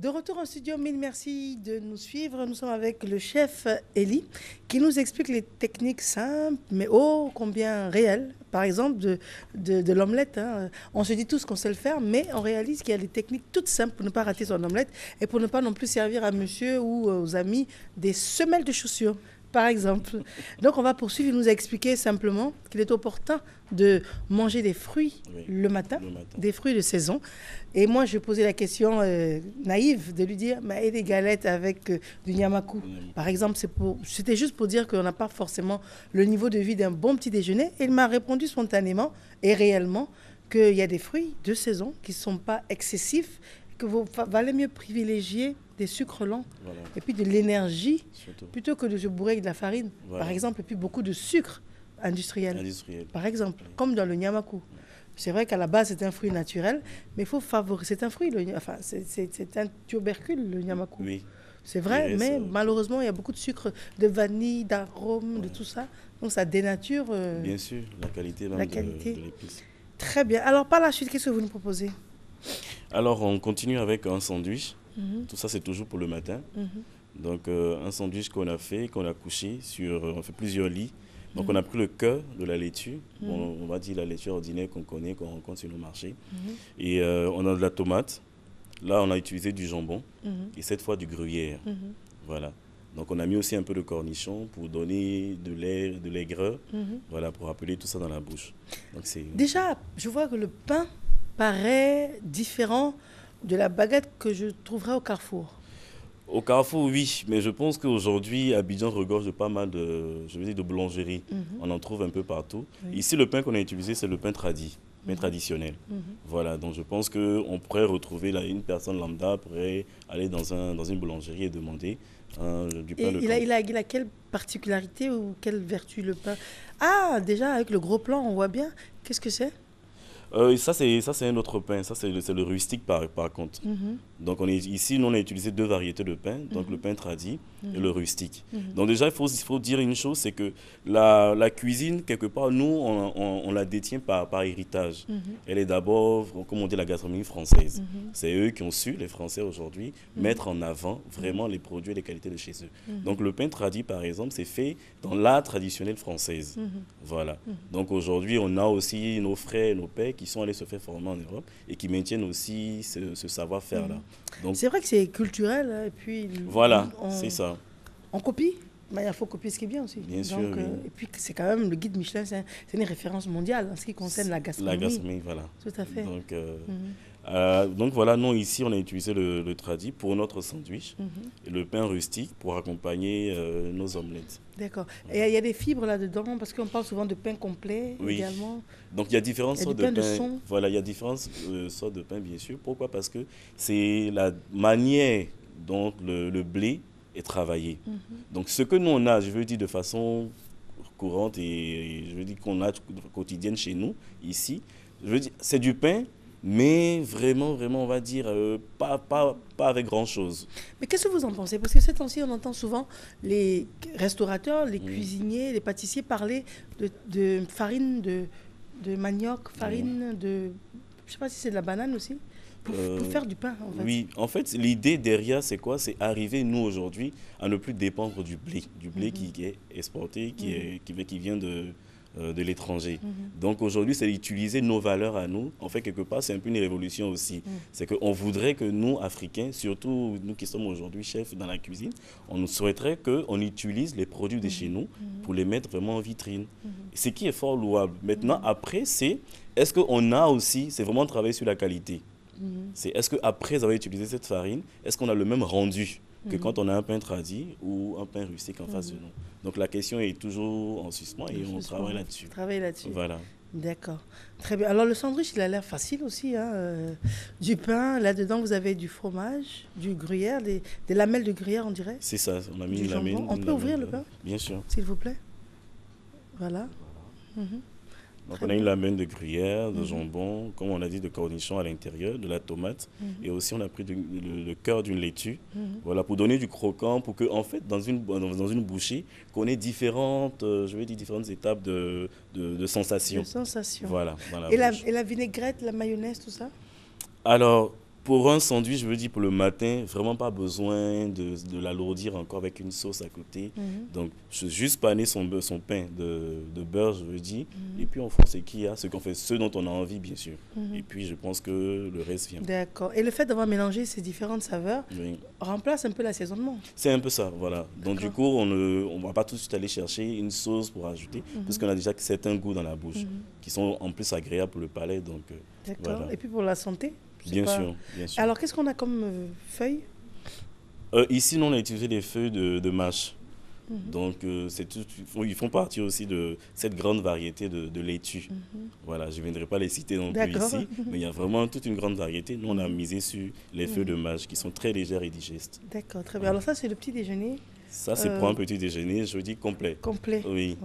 De retour en studio, mille merci de nous suivre. Nous sommes avec le chef Eli qui nous explique les techniques simples mais ô combien réelles. Par exemple, de l'omelette. Hein. On se dit tous qu'on sait le faire, mais on réalise qu'il y a des techniques toutes simples pour ne pas rater son omelette et pour ne pas non plus servir à monsieur ou aux amis des semelles de chaussures, par exemple. Donc, on va poursuivre. Il nous a expliqué simplement qu'il est opportun de manger des fruits le matin, des fruits de saison. Et moi, je posais la question naïve de lui dire, mais et des galettes avec du nyamaku, par exemple, c'était juste pour dire qu'on n'a pas forcément le niveau de vie d'un bon petit déjeuner. Et il m'a répondu spontanément et réellement qu'il y a des fruits de saison qui ne sont pas excessifs, que vous valez mieux privilégier des sucres lents et puis de l'énergie plutôt que de se bourrer avec de la farine, par exemple, et puis beaucoup de sucre industriel. Par exemple, comme dans le nyamaku. C'est vrai qu'à la base, c'est un fruit naturel, mais il faut favoriser. C'est un fruit, enfin, c'est un tubercule, le nyamaku. Oui. C'est vrai, mais malheureusement, il y a beaucoup de sucre, de vanille, d'arôme, de tout ça. Donc, ça dénature... bien sûr, la qualité même de l'épice. Très bien. Alors, par la suite, qu'est-ce que vous nous proposez? Alors, on continue avec un sandwich. Tout ça, c'est toujours pour le matin. Donc, un sandwich qu'on a fait, qu'on a couché sur... on fait plusieurs lits. Donc, on a pris le cœur de la laitue. Bon, on va dire la laitue ordinaire qu'on connaît, qu'on rencontre sur le marché. Et on a de la tomate. Là, on a utilisé du jambon. Et cette fois, du gruyère. Voilà. Donc, on a mis aussi un peu de cornichon pour donner de l'aigreur. Voilà, pour appeler tout ça dans la bouche. Donc, déjà, je vois que le pain paraît différent de la baguette que je trouverais au Carrefour. Au Carrefour, oui, mais je pense qu'aujourd'hui, Abidjan regorge de pas mal de boulangeries. On en trouve un peu partout. Ici, le pain qu'on a utilisé, c'est le pain traditionnel. Voilà, donc je pense qu'on pourrait retrouver là, une personne lambda pourrait aller dans une boulangerie et demander du pain. Il a quelle particularité ou quelle vertu le pain? Ah, déjà, avec le gros plan, on voit bien. Qu'est-ce que c'est? Ça, c'est un autre pain. Ça, c'est le rustique par contre. Donc, ici, nous, on a utilisé deux variétés de pain. Donc, le pain tradit et le rustique. Donc, déjà, il faut dire une chose, c'est que la cuisine, quelque part, nous, on la détient par héritage. Elle est d'abord, comme on dit, la gastronomie française. C'est eux qui ont su, les Français aujourd'hui, mettre en avant vraiment les produits et les qualités de chez eux. Donc, le pain tradit, par exemple, c'est fait dans l'art traditionnel française. Voilà. Donc, aujourd'hui, on a aussi nos frères et nos pères qui sont allés se faire former en Europe et qui maintiennent aussi ce savoir-faire-là. C'est vrai que c'est culturel, hein, et puis... Voilà, c'est ça. On copie, mais il faut copier ce qui est bien aussi. Bien sûr, oui. Et puis c'est quand même le guide Michelin, c'est une référence mondiale en ce qui concerne la gastronomie. La gastronomie, voilà. Tout à fait. Donc voilà, nous ici on a utilisé le tradit pour notre sandwich et le pain rustique pour accompagner nos omelettes. D'accord. Et il y a des fibres là-dedans parce qu'on parle souvent de pain complet également. Donc il y a différentes sortes de pain. Son. Voilà, il y a différentes sortes de pain bien sûr. Pourquoi? Parce que c'est la manière dont le blé est travaillé. Donc ce que nous on a, je veux dire de façon courante et je veux dire qu'on a quotidienne chez nous ici, je veux dire c'est du pain. Mais vraiment, on va dire, pas avec grand-chose. Mais qu'est-ce que vous en pensez? Parce que ces temps-ci, on entend souvent les restaurateurs, les cuisiniers, les pâtissiers parler de farine de manioc, farine de... Je ne sais pas si c'est de la banane aussi, pour faire du pain, en fait. Oui, en fait, l'idée derrière, c'est quoi? C'est arriver, nous, aujourd'hui, à ne plus dépendre du blé qui est exporté, qui vient de l'étranger. Donc aujourd'hui, c'est d'utiliser nos valeurs à nous. En fait, quelque part, c'est un peu une révolution aussi. C'est qu'on voudrait que nous, Africains, surtout nous qui sommes aujourd'hui chefs dans la cuisine, on souhaiterait qu'on utilise les produits de chez nous pour les mettre vraiment en vitrine. Ce qui est fort louable. Maintenant, après, est-ce qu'on a aussi, c'est vraiment travailler sur la qualité. C'est est-ce qu'après avoir utilisé cette farine, est-ce qu'on a le même rendu que quand on a un pain tradit ou un pain rustique en face de nous. Donc la question est toujours en suspens et on travaille là-dessus. Voilà. D'accord. Très bien. Alors le sandwich, il a l'air facile aussi. Hein, du pain, là-dedans vous avez du fromage, du gruyère, des lamelles de gruyère on dirait. C'est ça, on a mis une lamelle. On peut ouvrir le pain? Bien sûr. S'il vous plaît. Voilà. Donc on a une lamelle de gruyère, de jambon, comme on a dit, de cornichon à l'intérieur, de la tomate. Et aussi on a pris le cœur d'une laitue. Voilà, pour donner du croquant, pour que en fait dans une bouchée, qu'on ait différentes étapes de sensations. De sensations. Voilà. Et la vinaigrette, la mayonnaise, tout ça? Alors, Pour un sandwich, je veux dire, pour le matin, vraiment pas besoin de l'alourdir encore avec une sauce à côté. Donc, juste paner son pain de beurre, je veux dire. Et puis, on fait ce qu'on fait, ce dont on a envie, bien sûr. Et puis, je pense que le reste vient. D'accord. Et le fait d'avoir mélangé ces différentes saveurs remplace un peu l'assaisonnement. C'est un peu ça, voilà. Donc, du coup, on ne va pas tout de suite aller chercher une sauce pour ajouter, parce qu'on a déjà certains goûts dans la bouche qui sont en plus agréables pour le palais. Donc, d'accord. Voilà. Et puis, pour la santé? Bien sûr, bien sûr. Alors, qu'est-ce qu'on a comme feuilles? Ici, nous, on a utilisé des feuilles de mâche. Donc, ils font partie aussi de cette grande variété de laitues. Voilà, je ne viendrai pas les citer non plus ici, mais il y a vraiment toute une grande variété. Nous, on a misé sur les feuilles de mâche qui sont très légères et digestes. D'accord, très bien. Alors ça, c'est le petit déjeuner? Ça, c'est pour un petit déjeuner, je dis complet. Complet. Oui.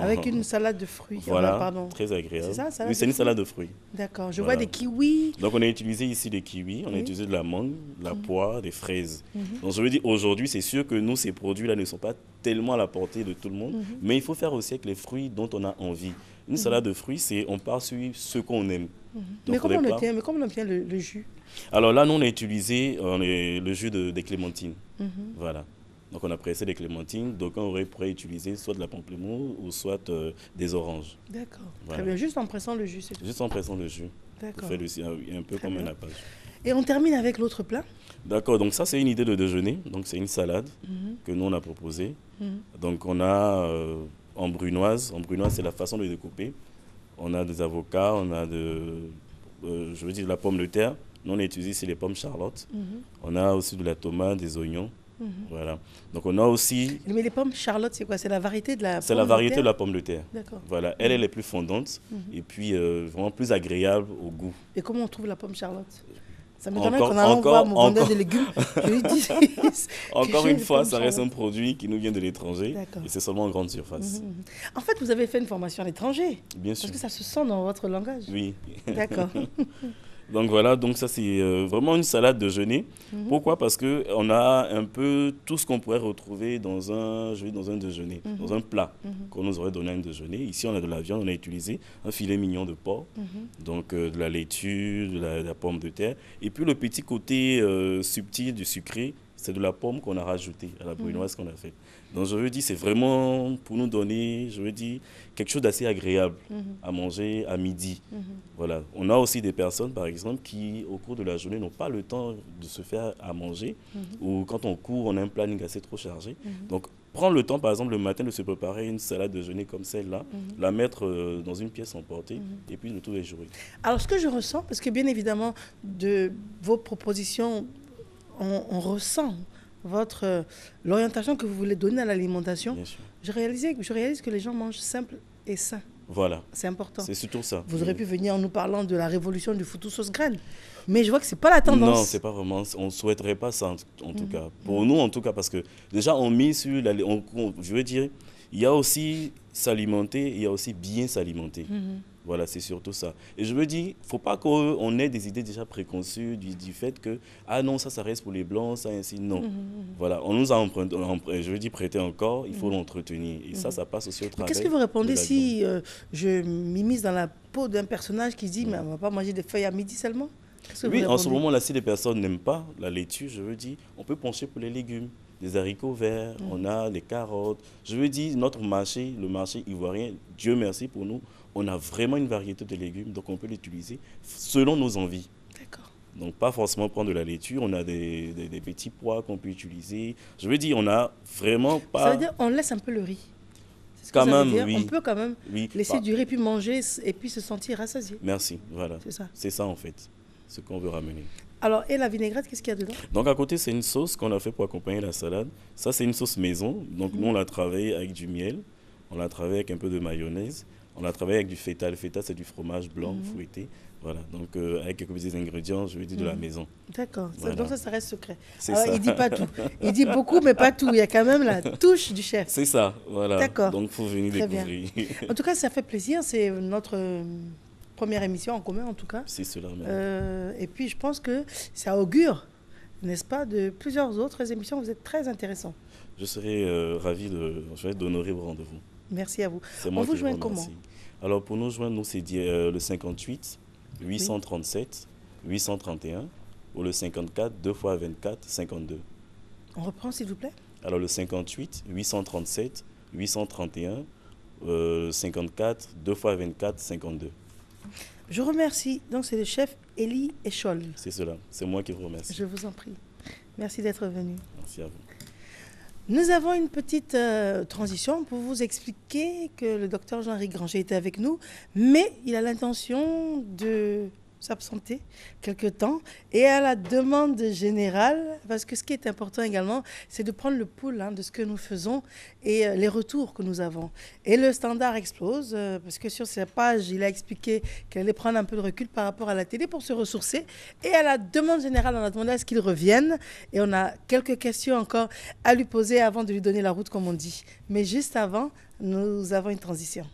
Avec une salade de fruits. Voilà, pardon. très agréable. C'est ça, oui, c'est une salade de fruits. D'accord, je vois des kiwis. Donc, on a utilisé ici des kiwis, on a utilisé de la mangue, de la poire, des fraises. Donc, je veux dire, aujourd'hui, c'est sûr que nous, ces produits-là ne sont pas tellement à la portée de tout le monde, mais il faut faire aussi avec les fruits dont on a envie. Une salade de fruits, on part sur ce qu'on aime. Donc, mais comment on obtient le jus? Alors là, nous, on a utilisé le jus des clémentines. Voilà. Donc, on a pressé des clémentines. Donc, on pourrait utiliser soit de la pamplemousse ou soit des oranges. D'accord. Voilà. Très bien. Juste en pressant le jus, c'est tout. Juste en pressant le jus. D'accord. On fait un peu comme un nappage. Et on termine avec l'autre plat? D'accord. Donc, ça, c'est une idée de déjeuner. Donc, c'est une salade que nous, on a proposée. Donc, on a en brunoise. En brunoise, c'est la façon de découper. On a des avocats, on a de la pomme de terre. Nous, on a utilisé ici les pommes Charlotte. On a aussi de la tomate, des oignons. Voilà. Donc on a aussi... Mais les pommes Charlotte, c'est quoi? C'est la variété de la pomme de terre? C'est la variété de la pomme de terre. D'accord. Voilà. Elle est plus fondante et puis vraiment plus agréable au goût. Et comment on trouve la pomme Charlotte? Ça m'étonnerait qu'en allant voir mon vendeur de légumes, je lui dise... Encore une fois, ça reste un produit qui nous vient de l'étranger et c'est seulement en grande surface. En fait, vous avez fait une formation à l'étranger? Bien sûr. Parce que ça se sent dans votre langage? Oui. D'accord. Donc voilà, donc ça c'est vraiment une salade de déjeuner. Pourquoi? Parce qu'on a un peu tout ce qu'on pourrait retrouver dans un déjeuner, dans un plat qu'on nous aurait donné à un déjeuner. Ici on a de la viande, on a utilisé un filet mignon de porc, donc de la laitue, de la pomme de terre. Et puis le petit côté subtil du sucré, c'est de la pomme qu'on a rajouté à la brunoise qu'on a faite. Donc je veux dire, c'est vraiment pour nous donner, je veux dire, quelque chose d'assez agréable à manger à midi. Voilà. On a aussi des personnes, par exemple, qui, au cours de la journée, n'ont pas le temps de se faire à manger. Ou quand on court, on a un planning assez trop chargé. Donc, prendre le temps, par exemple, le matin, de se préparer une salade de déjeuner comme celle-là, la mettre dans une pièce emportée, et puis le tout est joué. Alors, ce que je ressens, parce que bien évidemment, de vos propositions, on ressent l'orientation que vous voulez donner à l'alimentation. Je réalise que les gens mangent simple et sain. Voilà. C'est important. C'est surtout ça. Vous aurez pu venir en nous parlant de la révolution du foutou sauce graine. Mais je vois que ce n'est pas la tendance. Non, c'est pas vraiment. On ne souhaiterait pas ça, en tout cas. Pour nous, en tout cas, parce que déjà, on mise sur... je veux dire, il y a aussi s'alimenter, il y a aussi bien s'alimenter. Voilà, c'est surtout ça. Et je veux dire, il ne faut pas qu'on ait des idées déjà préconçues du fait que, ah non, ça reste pour les blancs, ça ainsi. Non. Voilà, on nous a prêté encore, il faut l'entretenir. Et ça passe aussi au travail. Qu'est-ce que vous répondez si je m'immisce dans la peau d'un personnage qui dit, mais on ne va pas manger des feuilles à midi seulement? Oui, en ce moment-là, si les personnes n'aiment pas la laitue, je veux dire, on peut pencher pour les légumes. Des haricots verts, on a des carottes. Je veux dire, notre marché, le marché ivoirien, Dieu merci pour nous, on a vraiment une variété de légumes, donc on peut l'utiliser selon nos envies. D'accord. Donc pas forcément prendre de la laitue, on a des petits pois qu'on peut utiliser. Je veux dire, on a vraiment pas... Ça veut dire qu'on laisse un peu le riz. C'est ce que quand ça même, veut dire. oui. On peut quand même laisser du riz puis manger et puis se sentir rassasié. Merci, voilà. C'est ça. C'est ça en fait, ce qu'on veut ramener. Alors, et la vinaigrette, qu'est-ce qu'il y a dedans? Donc à côté, c'est une sauce qu'on a fait pour accompagner la salade. Ça, c'est une sauce maison. Donc nous, on l'a travaillé avec du miel, on l'a travaillé avec un peu de mayonnaise, on l'a travaillé avec du feta. Le feta, c'est du fromage blanc fouetté. Voilà, donc avec quelques petits ingrédients, je vais dire de la maison. D'accord, voilà. Donc ça reste secret. C'est ça. Il ne dit pas tout. Il dit beaucoup, mais pas tout. Il y a quand même la touche du chef. C'est ça, voilà. D'accord. Donc il faut venir très découvrir. Bien. En tout cas, ça fait plaisir. C'est notre première émission en commun, en tout cas. C'est cela même. Et puis, je pense que ça augure, n'est-ce pas, de plusieurs autres émissions. Vous êtes très intéressant. Je serai ravi d'honorer vos rendez-vous. Merci à vous. On vous joint comment? Alors, pour nous joindre, nous, c'est le 58 837 831 ou le 54 2 fois 24 52. On reprend, s'il vous plaît. Alors le 58 837 831, 54 2 fois 24 52. Je remercie. Donc, c'est le chef Elie Echol. C'est cela. C'est moi qui vous remercie. Je vous en prie. Merci d'être venu. Merci à vous. Nous avons une petite transition pour vous expliquer que le docteur Jean-Henri Granger était avec nous, mais il a l'intention de s'absenter quelque temps et à la demande générale, parce que ce qui est important également, c'est de prendre le pouls de ce que nous faisons et les retours que nous avons. Et le standard explose, parce que sur sa page, il a expliqué qu'il allait prendre un peu de recul par rapport à la télé pour se ressourcer. Et à la demande générale, on a demandé à ce qu'il revienne. Et on a quelques questions encore à lui poser avant de lui donner la route, comme on dit. Mais juste avant, nous avons une transition.